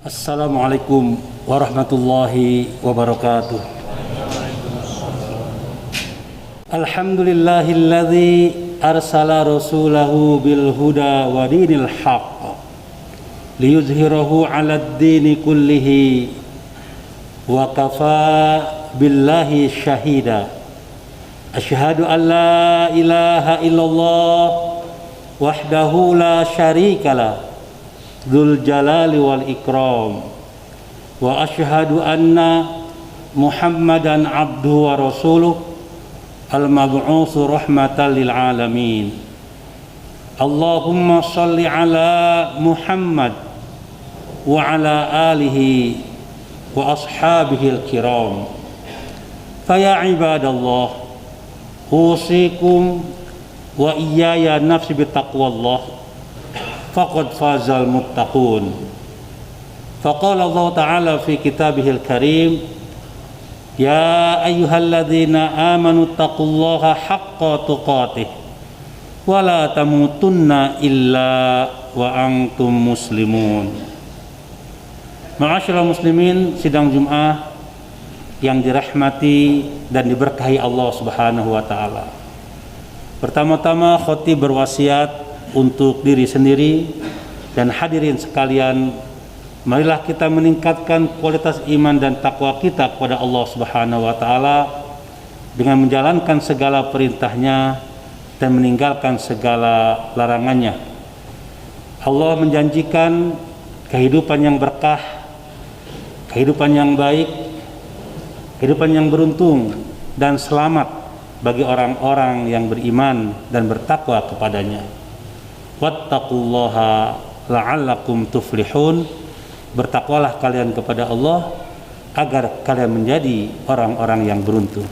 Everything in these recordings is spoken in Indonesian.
Assalamualaikum warahmatullahi wabarakatuh. Alhamdulillahilladzi arsala rasulahu bil huda wa dinil haqq liyuzhirahu 'alad dini kullihi wa kafa billahi syahida. Asyhadu an la ilaha illallah wahdahu la syarikalah dzul jalali wal ikram wa asyhadu anna Muhammadan abduhu wa rasuluh al mab'utsu rahmatan lil alamin. Allahumma shalli ala Muhammad wa ala alihi wa ashabihi al kiram. Fa ya ibadallah usikum wa iyaya nafsi bi taqwallah faqad fazal muttaqun. Faqala Allah Ta'ala fi kitabihil karim, ya ayyuhalladzina amanu taqullaha haqqa tuqatih wa la tamutunna illa wa antum muslimun. Ma'asyiral muslimin, sidang Jum'ah yang dirahmati dan diberkahi Allah Subhanahu wa taala. Pertama-tama khatib berwasiat untuk diri sendiri dan hadirin sekalian, marilah kita meningkatkan kualitas iman dan takwa kita kepada Allah Subhanahu wa taala dengan menjalankan segala perintahnya dan meninggalkan segala larangannya. Allah menjanjikan kehidupan yang berkah, kehidupan yang baik, kehidupan yang beruntung dan selamat bagi orang-orang yang beriman dan bertakwa kepadanya. Wattaqullaha la'allakum tuflihun. Bertakwalah kalian kepada Allah agar kalian menjadi orang-orang yang beruntung.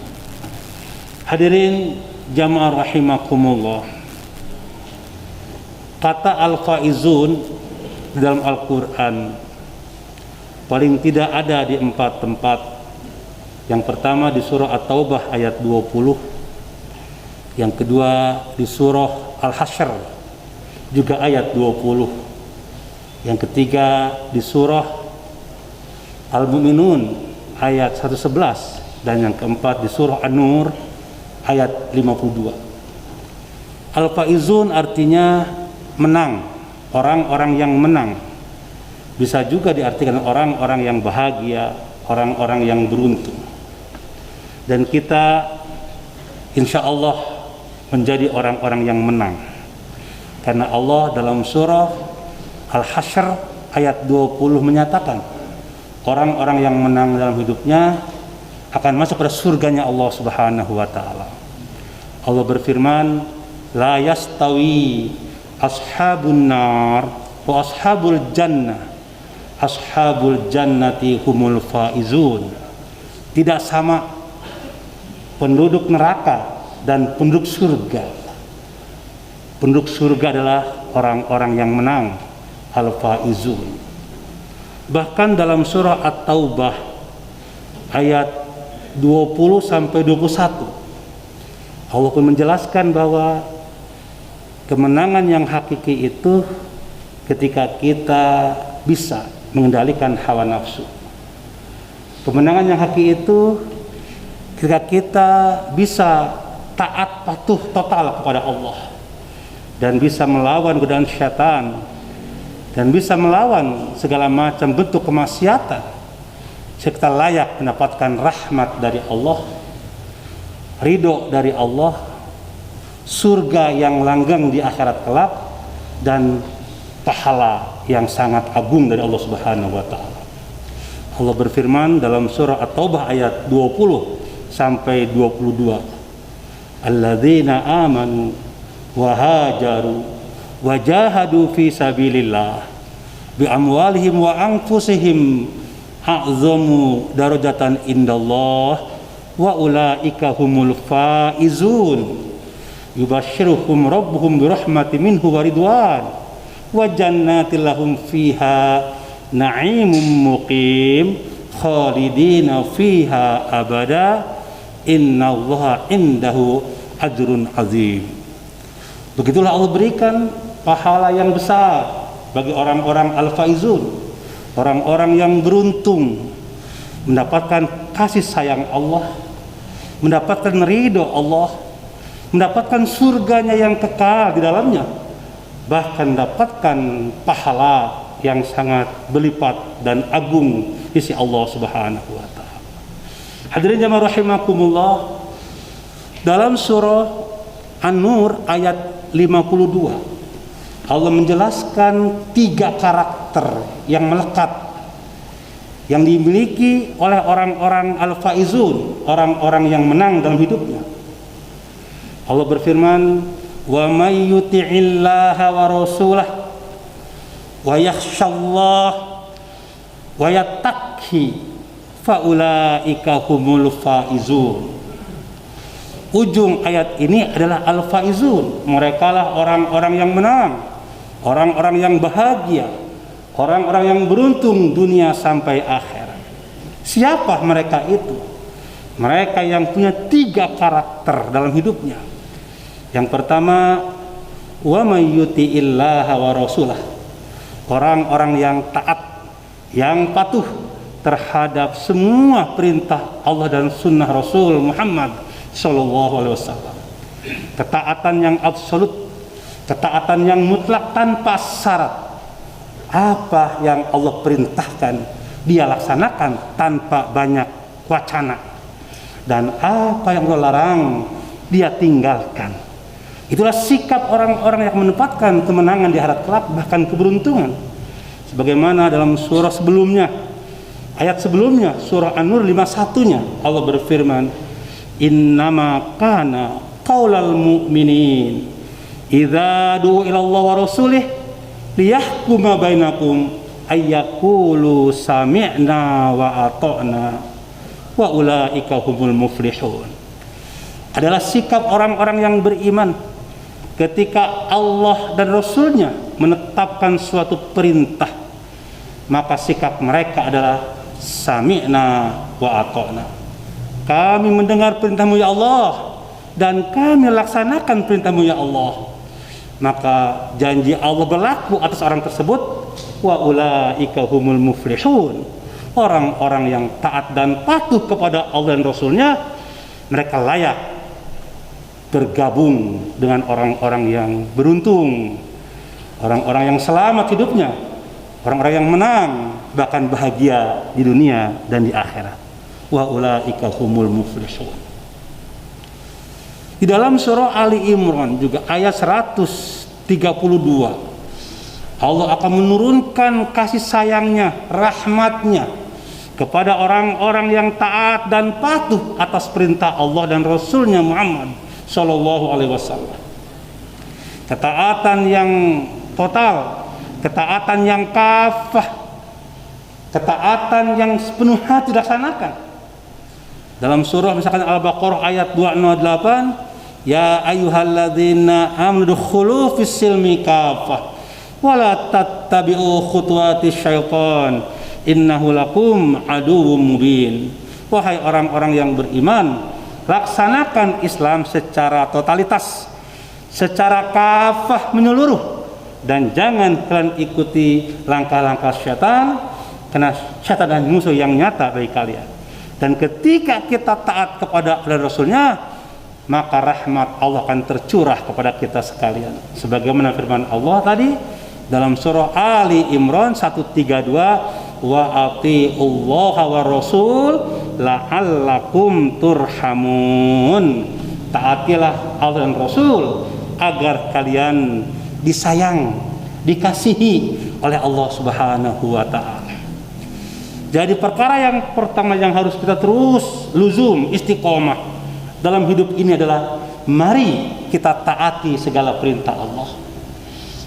Hadirin jamaah rahimakumullah, kata al-faizun di dalam Al-Quran paling tidak ada di 4 tempat. Yang pertama di surah At-Taubah ayat 20, yang kedua di surah Al-Hasyr juga ayat 20, yang ketiga di surah Al-Mu'minun ayat 111, dan yang keempat di surah An-Nur ayat 52. Al-Faizun artinya menang, orang-orang yang menang. Bisa juga diartikan orang-orang yang bahagia, orang-orang yang beruntung. Dan kita insya Allah menjadi orang-orang yang menang, karena Allah dalam surah Al-Hasyr ayat 20 menyatakan orang-orang yang menang dalam hidupnya akan masuk pada surganya Allah Subhanahu wa taala. Allah berfirman, la yastawi ashabun nar wa ashabul jannah, ashabul jannati humul faizun. Tidak sama penduduk neraka dan penduduk surga. Penduduk surga adalah orang-orang yang menang, al-faizun. Bahkan dalam surah At-Taubah ayat 20 sampai 21, Allah pun menjelaskan bahwa kemenangan yang hakiki itu ketika kita bisa mengendalikan hawa nafsu. Kemenangan yang hakiki itu ketika kita bisa taat patuh total kepada Allah dan bisa melawan godaan syaitan dan bisa melawan segala macam bentuk kemaksiatan, serta layak mendapatkan rahmat dari Allah, ridho dari Allah, surga yang langgeng di akhirat kelak, dan pahala yang sangat agung dari Allah Subhanahu wa taala. Allah berfirman dalam surah At-Taubah ayat 20 sampai 22, alladzina amanu wa hajaru wa jahadu fi sabilillah bi amwalihim wa anfusihim a'zamu darajatan indallah wa ulaika humul faizun yubashshiruhum rabbuhum bi rahmatin minhu wa ridwan wa jannatin lahum fiha na'imun muqim khalidina fiha abada innallaha indahu ajrun azim. Begitulah Allah berikan pahala yang besar bagi orang-orang al-faizun, orang-orang yang beruntung mendapatkan kasih sayang Allah, mendapatkan ridho Allah, mendapatkan surganya yang kekal di dalamnya, bahkan mendapatkan pahala yang sangat berlipat dan agung di sisi Allah Subhanahu wa taala. Hadirin jamaah rahimakumullah, dalam surah An-Nur ayat 52 Allah menjelaskan 3 karakter yang melekat yang dimiliki oleh orang-orang al-faizun, orang-orang yang menang dalam hidupnya. Allah berfirman, "Wa may yuti'illaha wa rasulahu wa yakhshallah wa yattaqi faulaika humul faizun." Ujung ayat ini adalah al-faizun, mereka lah orang-orang yang menang, orang-orang yang bahagia, orang-orang yang beruntung dunia sampai akhirat. Siapa mereka itu? Mereka yang punya 3 karakter dalam hidupnya. Yang pertama, wa may yuti'illaha wa rasulah, orang-orang yang taat, yang patuh terhadap semua perintah Allah dan sunnah Rasul Muhammad sallallahu alaihi wasallam. Ketaatan yang absolut, ketaatan yang mutlak tanpa syarat. Apa yang Allah perintahkan dia laksanakan tanpa banyak wacana, dan apa yang Allah larang dia tinggalkan. Itulah sikap orang-orang yang menempatkan kemenangan di akhirat kelak, bahkan keberuntungan. Sebagaimana dalam surah sebelumnya, ayat sebelumnya, surah An-Nur 51-nya, Allah berfirman, "Innama kana qaulal mu'minin idza du'u ila Allah wa rasulih liyahkuma bainakum ayyaqulu sami'na wa ata'na wa ulaika humul muflihun." Adalah sikap orang-orang yang beriman ketika Allah dan Rasulnya menetapkan suatu perintah, maka sikap mereka adalah sami'na wa ata'na. Kami mendengar perintah-Mu ya Allah dan kami laksanakan perintah-Mu ya Allah. Maka janji Allah berlaku atas orang tersebut, wa ulaika humul muflihun. Orang-orang yang taat dan patuh kepada Allah dan Rasulnya, mereka layak bergabung dengan orang-orang yang beruntung, orang-orang yang selamat hidupnya, orang-orang yang menang, bahkan bahagia di dunia dan di akhirat. Wa ulaika humul muflihun. Di dalam surah Ali Imran juga ayat 132, Allah akan menurunkan kasih sayangnya, rahmatnya kepada orang-orang yang taat dan patuh atas perintah Allah dan Rasulnya Muhammad Sallallahu Alaihi Wasallam. Ketaatan yang total, ketaatan yang kafah, ketaatan yang sepenuh hati dilaksanakan. Dalam surah misalkan Al-Baqarah ayat 208, "Ya ayyuhalladzina amanu dukhulu fis silmi kafah wa la tattabi'u khutuwatis syaitan innahu lakum aduwwum mubin." Wahai orang-orang yang beriman, laksanakan Islam secara totalitas, secara kafah menyeluruh, dan jangan kalian ikuti langkah-langkah syaitan, karena syaitan adalah musuh yang nyata bagi kalian. Dan ketika kita taat kepada Allah dan Rasulnya, maka rahmat Allah akan tercurah kepada kita sekalian. Sebagaimana firman Allah tadi dalam surah Ali Imran 132, "Wa atiullaha wa rasul la'allakum turhamun." Taatilah Allah dan Rasul agar kalian disayang, dikasihi oleh Allah Subhanahu wa taala. Jadi perkara yang pertama yang harus kita terus luzum, istiqomah dalam hidup ini adalah mari kita taati segala perintah Allah.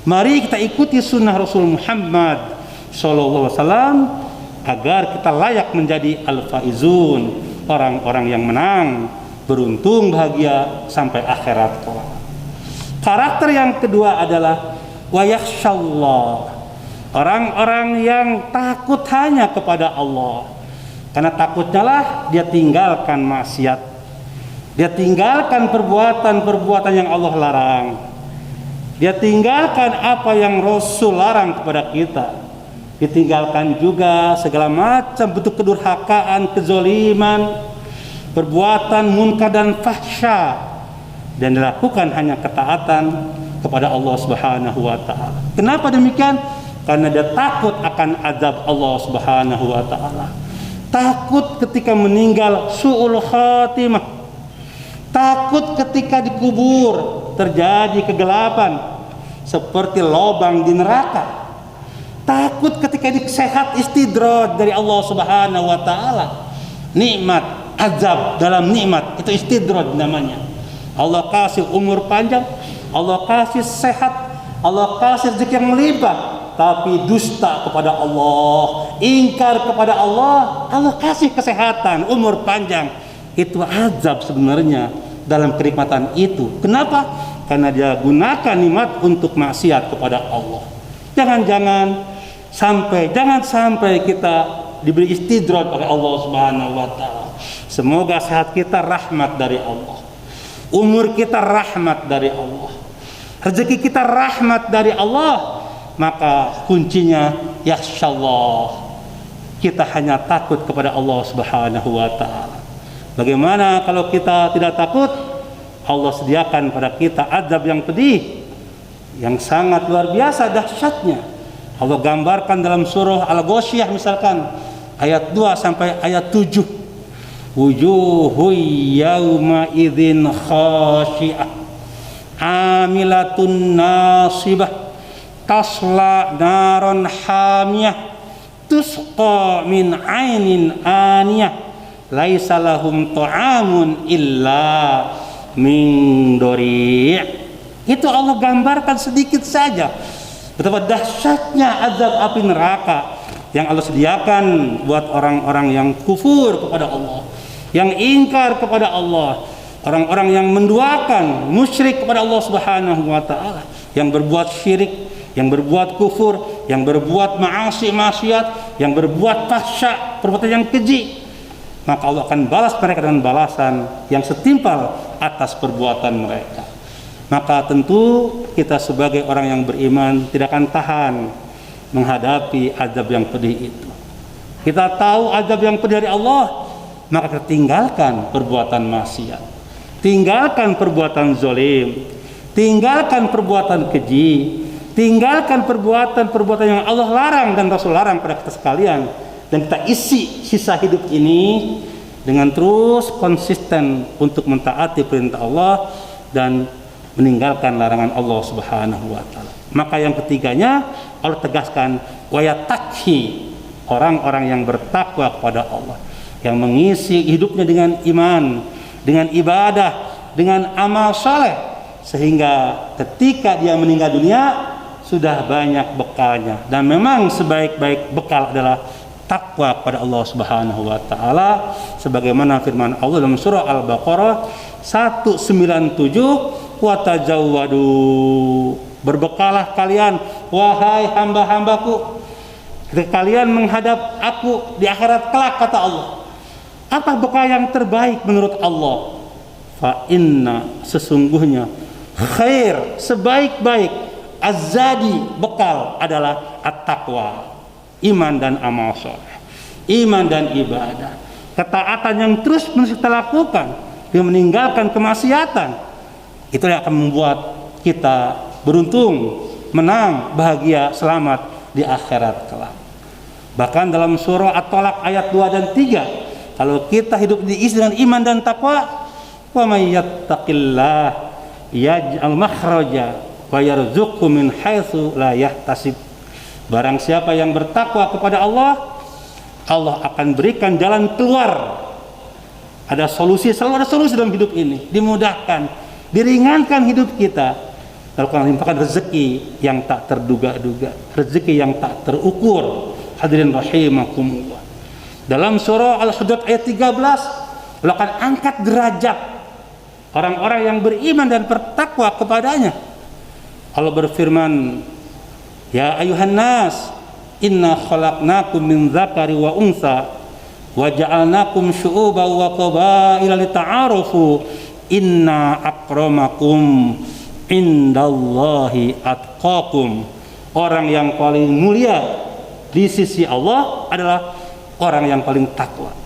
Mari kita ikuti sunnah Rasul Muhammad sallallahu alaihi wasallam agar kita layak menjadi al-faizun, orang-orang yang menang, beruntung, bahagia sampai akhirat kelak. Karakter yang kedua adalah wa yakhshallah, orang-orang yang takut hanya kepada Allah. Karena takutnya lah dia tinggalkan maksiat, dia tinggalkan perbuatan-perbuatan yang Allah larang, dia tinggalkan apa yang Rasul larang kepada kita. Ditinggalkan juga segala macam bentuk kedurhakaan, kezoliman, perbuatan munkar dan fahsya, dan dilakukan hanya ketaatan kepada Allah Subhanahu wa taala. Kenapa demikian? Karena dia takut akan azab Allah Subhanahu wa taala. Takut ketika meninggal su'ul khatimah. Takut ketika dikubur terjadi kegelapan seperti lubang di neraka. Takut ketika disehat istidraj dari Allah Subhanahu wa taala. Nikmat, azab dalam nikmat, itu istidraj namanya. Allah kasih umur panjang, Allah kasih sehat, Allah kasih rezeki yang melimpah, tapi dusta kepada Allah, ingkar kepada Allah, Allah kasih kesehatan, umur panjang. Itu azab sebenarnya dalam kenikmatan itu. Kenapa? Karena dia gunakan nikmat untuk maksiat kepada Allah. Jangan sampai kita diberi istidraj oleh Allah Subhanahu wa taala. Semoga sehat kita rahmat dari Allah. Umur kita rahmat dari Allah. Rezeki kita rahmat dari Allah. Maka kuncinya yakhsyallah. Kita hanya takut kepada Allah Subhanahu wa taala. Bagaimana kalau kita tidak takut? Allah sediakan pada kita azab yang pedih, yang sangat luar biasa dahsyatnya. Allah gambarkan dalam surah Al-Ghasyiyah misalkan ayat 2 sampai ayat 7. Wujuhu yawma idzin khashi'ah amilatun nasibah tasla naron hamiyah tusqa min ainin aniyah laisa lahum ta'amun illa min dori'. Itu Allah gambarkan sedikit saja betapa dahsyatnya azab api neraka yang Allah sediakan buat orang-orang yang kufur kepada Allah, yang ingkar kepada Allah, orang-orang yang menduakan, musyrik kepada Allah Subhanahu wa taala, yang berbuat syirik, yang berbuat kufur, yang berbuat maksiat, yang berbuat fahsya, perbuatan yang keji. Maka Allah akan balas mereka dengan balasan yang setimpal atas perbuatan mereka. Maka tentu kita sebagai orang yang beriman tidak akan tahan menghadapi azab yang pedih itu. Kita tahu azab yang pedih dari Allah, maka kita tinggalkan perbuatan maksiat, tinggalkan perbuatan zalim, tinggalkan perbuatan keji, tinggalkan perbuatan-perbuatan yang Allah larang dan Rasul larang pada kita sekalian, dan kita isi sisa hidup ini dengan terus konsisten untuk mentaati perintah Allah dan meninggalkan larangan Allah Subhanahu wa taala. Maka yang ketiganya Allah tegaskan wa yattaqi, orang-orang yang bertakwa kepada Allah, yang mengisi hidupnya dengan iman, dengan ibadah, dengan amal saleh, sehingga ketika dia meninggal dunia sudah banyak bekalnya. Dan memang sebaik-baik bekal adalah takwa kepada Allah Subhanahu wa taala, sebagaimana firman Allah dalam surah Al-Baqarah 197, wa tajawwadu, berbekalah kalian wahai hamba-hambaku ketika kalian menghadap aku di akhirat kelak, kata Allah. Apa bekal yang terbaik menurut Allah? Fa inna, sesungguhnya, khair, sebaik-baik, azadi, bekal adalah at-taqwa, iman dan amal soleh, iman dan ibadah, ketaatan yang terus kita lakukan, dia meninggalkan kemaksiatan. Itu yang akan membuat kita beruntung, menang, bahagia, selamat di akhirat kelak. Bahkan dalam surah At-Talaq ayat 2 dan 3, kalau kita hidup diisi dengan iman dan takwa, wa may yattaqillah yaj'al makhraja wa yarzuqhu min haitsu la yahtasib. Barang siapa yang bertakwa kepada Allah, Allah akan berikan jalan keluar. Ada solusi, selalu ada solusi dalam hidup ini, dimudahkan, diringankan hidup kita. Lalu akan limpahkan rezeki yang tak terduga-duga, rezeki yang tak terukur. Hadirin rahimakumullah. Dalam surah Al-Hujurat ayat 13, Allah akan angkat derajat orang-orang yang beriman dan bertakwa kepadanya. Allah berfirman, ya ayuhan nas, inna khalaqnakum min dzakari wa untha wa ja'alnakum syu'uban wa qabaila lita'arufu inna akramakum indallahi atqakum. Orang yang paling mulia di sisi Allah adalah orang yang paling takwa,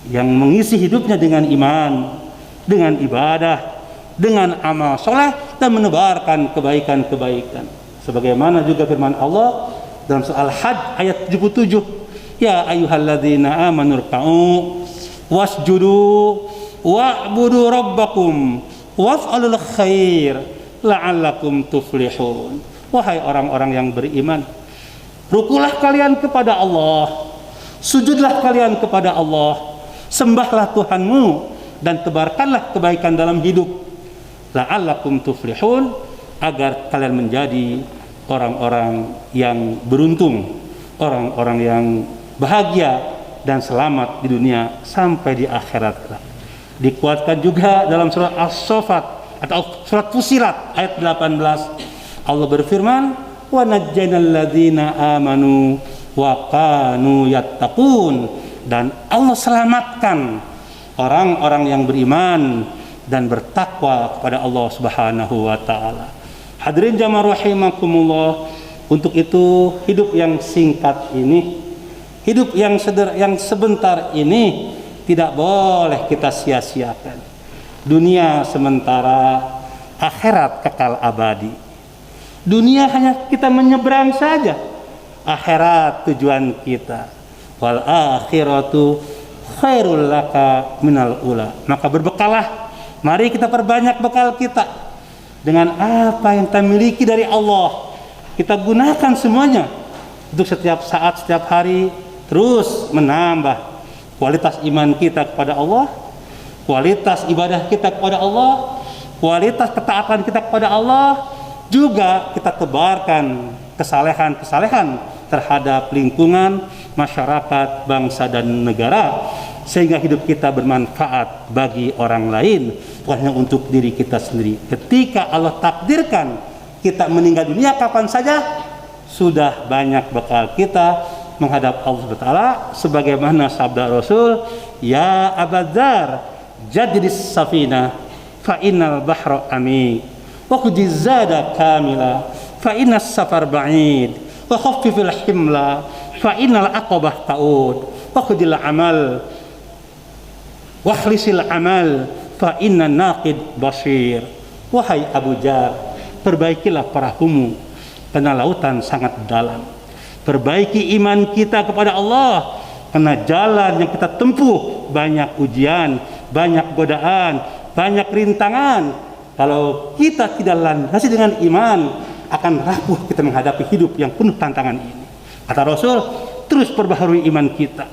yang mengisi hidupnya dengan iman, dengan ibadah, dengan amal soleh, dan menebarkan kebaikan-kebaikan. Sebagaimana juga firman Allah dalam surah Al-Hajj ayat 77, ya ayyuhalladzina amanu ruk'u wasjudu wa'budu rabbakum waf'alul khair la'allakum tuflihun. Wahai orang-orang yang beriman, rukulah kalian kepada Allah, sujudlah kalian kepada Allah, sembahlah Tuhanmu, dan tebarkanlah kebaikan dalam hidup, la'allakum tuflihun, agar kalian menjadi orang-orang yang beruntung, orang-orang yang bahagia dan selamat di dunia sampai di akhirat. Dikuatkan juga dalam surat As-Saffat atau surat Fussilat ayat 18, Allah berfirman, wa najjaynal ladzina amanu wa kanu yattaqun, dan Allah selamatkan orang-orang yang beriman dan bertakwa kepada Allah Subhanahu wa taala. Hadirin jamaah rahimakumullah, untuk itu hidup yang singkat ini, hidup yang sebentar ini tidak boleh kita sia-siakan. Dunia sementara, akhirat kekal abadi. Dunia hanya kita menyeberang saja, akhirat tujuan kita. Wal akhiratu khairul laka minal ula. Maka berbekalah, mari kita perbanyak bekal kita dengan apa yang kita miliki dari Allah. Kita gunakan semuanya untuk setiap saat, setiap hari terus menambah kualitas iman kita kepada Allah, kualitas ibadah kita kepada Allah, kualitas ketaatan kita kepada Allah. Juga kita tebarkan kesalehan-kesalehan terhadap lingkungan, masyarakat, bangsa, dan negara, sehingga hidup kita bermanfaat bagi orang lain, bukan hanya untuk diri kita sendiri. Ketika Allah takdirkan kita meninggal dunia kapan saja, sudah banyak bekal kita menghadap Allah Taala, sebagaimana sabda Rasul, ya Abadzar jadidis safina fa innal bahra amik wa khudizada kamila fa innas safar ba'id wa khaffifil himla fa innal aqabah ta'ud wa khudil amal wa khlisil amal fa inna naqid basir. Wahai Abu Jar, perbaikilah perahumu karena lautan sangat dalam. Perbaiki iman kita kepada Allah, karena jalan yang kita tempuh banyak ujian, banyak godaan, banyak rintangan. Kalau kita tidak landasi dengan iman, akan rapuh kita menghadapi hidup yang penuh tantangan ini. Kata Rasul, terus perbaharui iman kita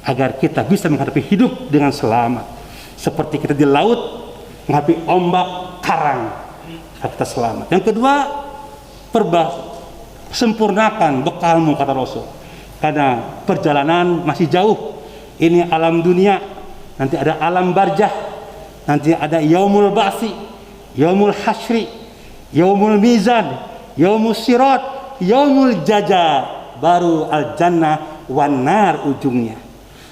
agar kita bisa menghadapi hidup dengan selamat. Seperti kita di laut menghadapi ombak karang, kita selamat. Yang kedua, sempurnakan bekalmu, kata Rasul, karena perjalanan masih jauh. Ini alam dunia, nanti ada alam barzah, nanti ada yaumul ba'si, yaumul hasyri, yaumul mizan, yaumul sirat, yaumul jaza, baru al jannah wan nar ujungnya.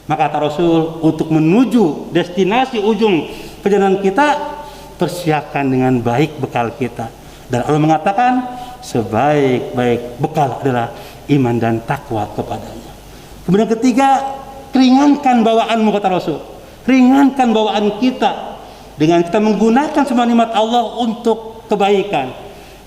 Maka kata Rasul, untuk menuju destinasi ujung perjalanan kita, persiapkan dengan baik bekal kita. Dan Allah mengatakan, sebaik-baik bekal adalah iman dan takwa kepadanya. Kemudian ketiga, ringankan bawaanmu, kata Rasul. Ringankan bawaan kita dengan kita menggunakan semua nikmat Allah untuk kebaikan.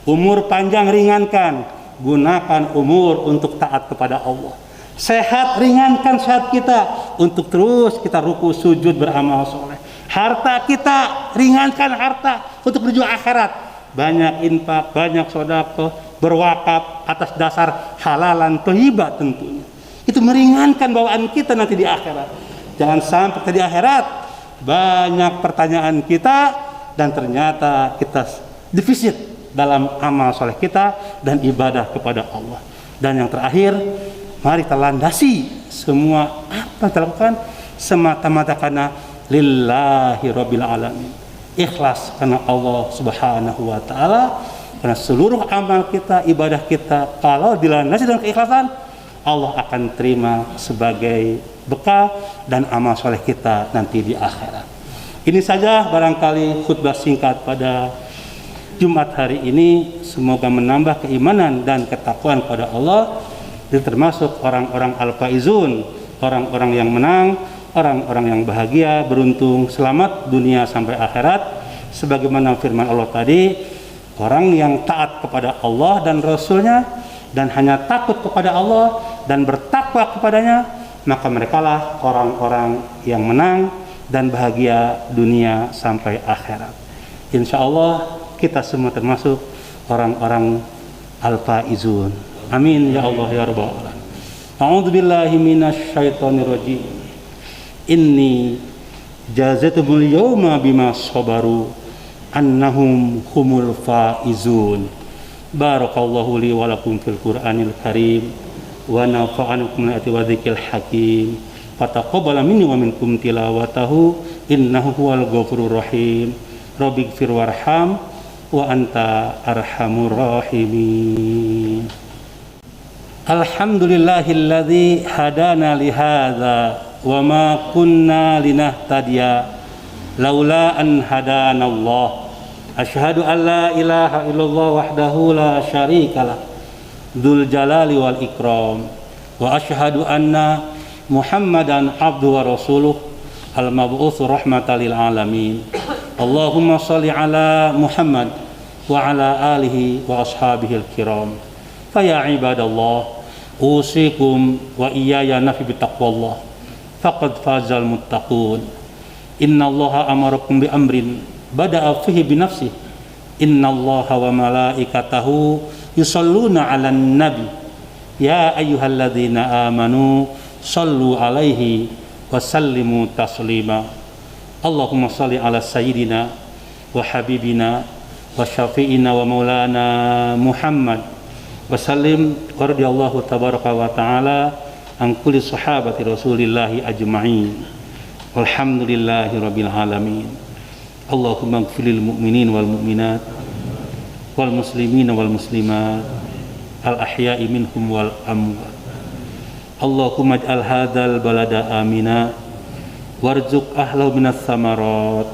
Umur panjang ringankan, gunakan umur untuk taat kepada Allah. Sehat, ringankan sehat kita untuk terus kita ruku sujud beramal soleh. Harta kita, ringankan harta untuk menuju akhirat. Banyak infak, banyak sedekah, berwakaf atas dasar halalan thayyibat tentunya. Itu meringankan bawaan kita nanti di akhirat. Jangan sampai kita di akhirat banyak pertanyaan kita dan ternyata kita defisit dalam amal soleh kita dan ibadah kepada Allah. Dan yang terakhir, mari kita landasi semua apa yang kita lakukan semata-mata karena lillahi rabbil alamin. Ikhlas karena Allah Subhanahu wa taala. Karena seluruh amal kita, ibadah kita, kalau dilandasi dengan keikhlasan, Allah akan terima sebagai bekal dan amal soleh kita nanti di akhirat. Ini saja barangkali khutbah singkat pada Jumat hari ini. Semoga menambah keimanan dan ketakwaan kepada Allah. Itu termasuk orang-orang al-faizun, orang-orang yang menang, orang-orang yang bahagia, beruntung, selamat dunia sampai akhirat. Sebagaimana firman Allah tadi, orang yang taat kepada Allah dan Rasulnya dan hanya takut kepada Allah dan bertakwa kepadanya, maka merekalah orang-orang yang menang dan bahagia dunia sampai akhirat. Insya Allah kita semua termasuk orang-orang al-faizun. Amin ya Allah ya Rabbal alamin. A'udzu billahi minasy syaithanir rajim. Inni jazatumul yawma bima sabaru annahum humul faizun. Barakallahu li wa lakum fil Qur'anil Karim wa nafa'anakum bi wa dzikril hakim. Fataqabbal minni wa minkum tilawatahu innahu huwal ghafurur rahim. Rabbighfir warham wa anta arhamur rahimin. Alhamdulillahilladzi hadana li hadza wa ma kunna linahtadiya laula an hadanallah. Asyhadu an la ilaha illallah wahdahu la syarikalah dzul jalali wal ikram wa asyhadu anna Muhammadan abduhu wa rasuluh al mab'uts rahmatan lil alamin. Allahumma shalli ala Muhammad wa ala alihi wa ashabihi al kiram. Fa ya ibadallah usikum wa iyaya nafi bi taqwallah faqad fazal muttaqun. Innallaha amarakum bi amrin bada'a fihi bi nafsihi. Innallaha wa malaikatahu yusalluna 'alan nabi. Ya ayyuhalladzina amanu sallu 'alaihi wa sallimu taslima. Allahumma salli 'ala sayyidina wa habibina wa syafi'ina wa maulana Muhammad wa sallim wa radiyallahu tabaraka wa ta'ala an kulli sahabati Rasulillahi ajma'in. Walhamdulillahi rabbil alamin. Allahumma ighfirlil mu'minin wal mu'minat wal muslimin wal muslimat al ahya'i minhum wal amwat. Allahumma ij'al hadzal balada amina warzuq ahlahu minas samarat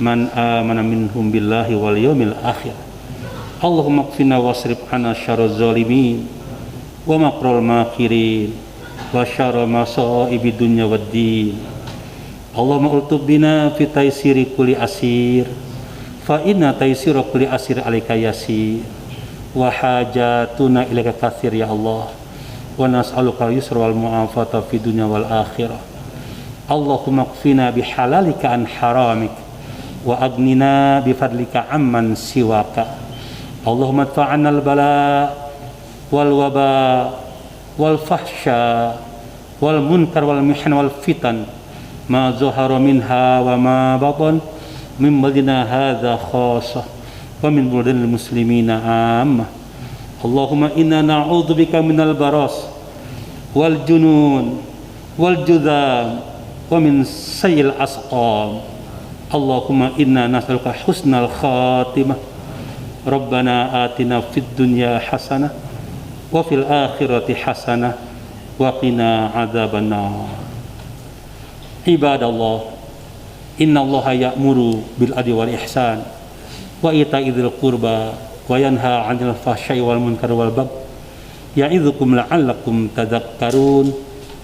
man amana minhum billahi wal yawmil akhir. Allahumma qfina wasrif 'anna syarraz zalimin wa makrul makirin wa syarra masa'ibid dunya waddin. Allahumma ultub bina fi taysiri kulli asir fa inna taysira kulli asir alaika yasir wa hajatuna ilaika katsir ya Allah wa nas'aluka al-yusra wal mu'afata fid dunya wal akhirah. Allahumma qfina bihalalika an haramik wa aghnina bifadlika amman siwaka. Allahumma adfa'anna al-bala wal waba wal fahsya wal munkar wal mihn wal fitan ma zahara minha wa ma batan min baladina hadza khassah wa min buladil muslimina ammah. Allahumma inna na'udzubika minal baras wal junun wal judham wa min sayyi'il asqam. Allahumma inna nas'aluka husnal khatimah. Rabbana atina fid dunya hasanah wa fil akhirati hasanah wa qina adzabannar. Ibadallah, innallaha ya'muru bil adli wal ihsan wa ita'i dzil qurba wa yanha 'anil fahsya'i wal munkari wal baghi ya'idzukum la'allakum tadhakkarun.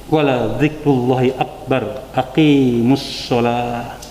Wa la dzikrullahi akbar. Aqimus shalah.